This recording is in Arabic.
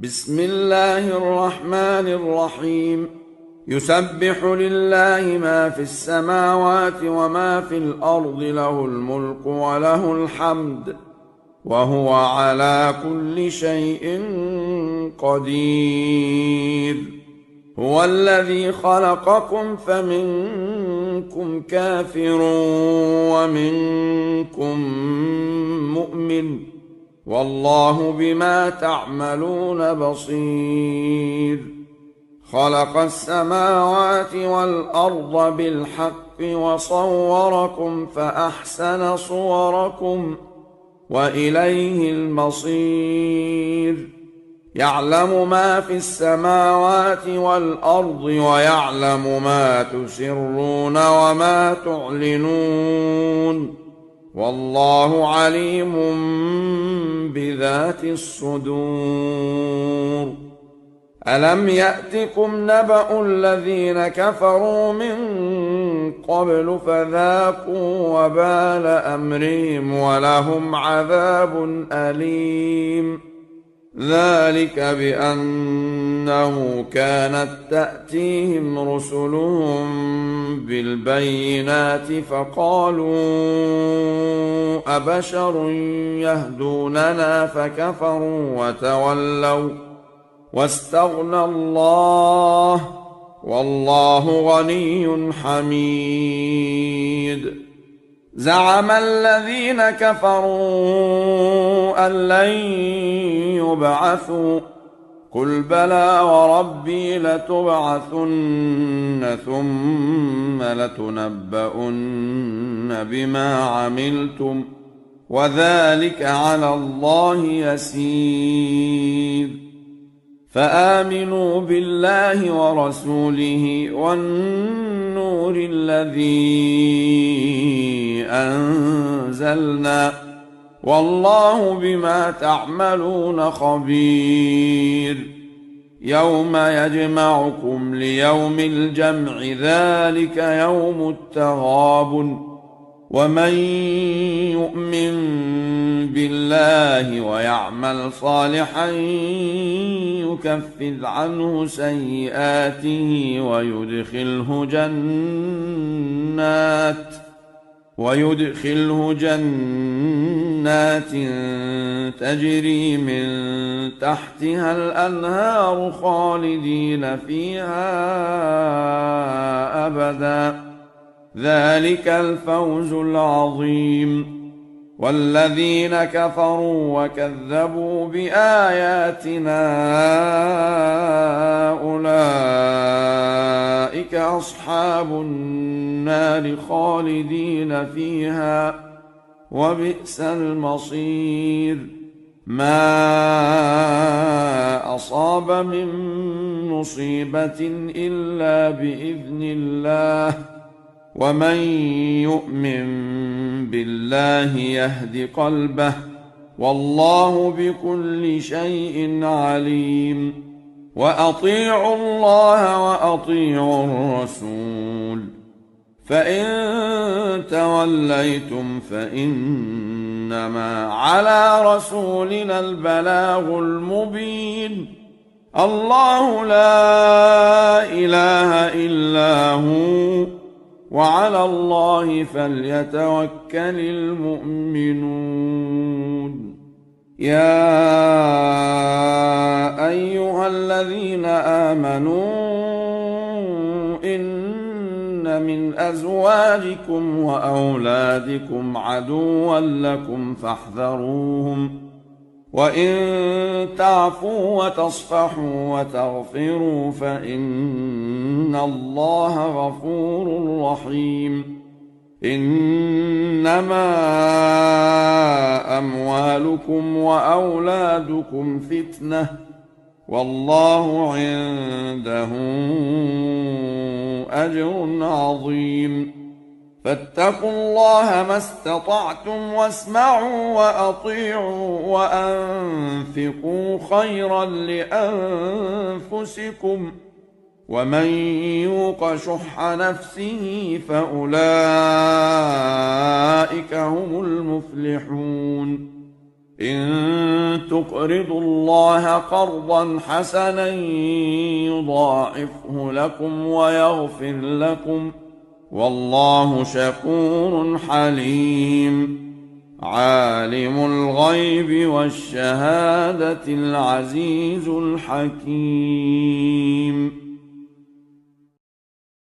بسم الله الرحمن الرحيم. يسبح لله ما في السماوات وما في الأرض، له الملك وله الحمد، وهو على كل شيء قدير. هو الذي خلقكم فمنكم كافر ومنكم مؤمن، والله بما تعملون بصير. خلق السماوات والأرض بالحق وصوركم فأحسن صوركم وإليه المصير. يعلم ما في السماوات والأرض ويعلم ما تسرون وما تعلنون، والله عليم بذات الصدور. ألم يأتكم نبأ الذين كفروا من قبل فذاقوا وبال أمرهم ولهم عذاب أليم. ذلك بأنه كانت تأتيهم رسلهم بالبينات فقالوا أبشر يهدوننا فكفروا وتولوا واستغنى الله، والله غني حميد. زعم الذين كفروا أن لن يبعثوا، قل بلى وربي لتبعثن ثم لتنبؤن بما عملتم، وذلك على الله يسير. فآمنوا بالله ورسوله والنور الذي أنزلنا، والله بما تعملون خبير. يوم يجمعكم ليوم الجمع، ذلك يوم التغابن. ومن يؤمن بالله ويعمل صالحا يكفر عنه سيئاته ويدخله جنات تجري من تحتها الأنهار خالدين فيها أبدا، ذلك الفوز العظيم. والذين كفروا وكذبوا بآياتنا أولئك أصحاب النار خالدين فيها، وبئس المصير. ما أصاب من مصيبة إلا بإذن الله، ومن يؤمن بالله يهد قلبه، والله بكل شيء عليم. وأطيعوا الله وأطيعوا الرسول، فإن توليتم فإنما على رسولنا البلاغ المبين. الله لا إله إلا هو، وعلى الله فليتوكل المؤمنون. يا أيها الذين آمنوا إن من أزواجكم وأولادكم عدوا لكم فاحذروهم، وإن تعفوا وتصفحوا وتغفروا فإن الله غفور رحيم. إنما أموالكم وأولادكم فتنة، والله عنده أجر عظيم. فاتقوا الله ما استطعتم واسمعوا وأطيعوا وأنفقوا خيرا لأنفسكم، ومن يوق شح نفسه فأولئك هم المفلحون. إن تقرضوا الله قرضا حسنا يضاعفه لكم ويغفر لكم، والله شكور حليم. عالم الغيب والشهادة العزيز الحكيم.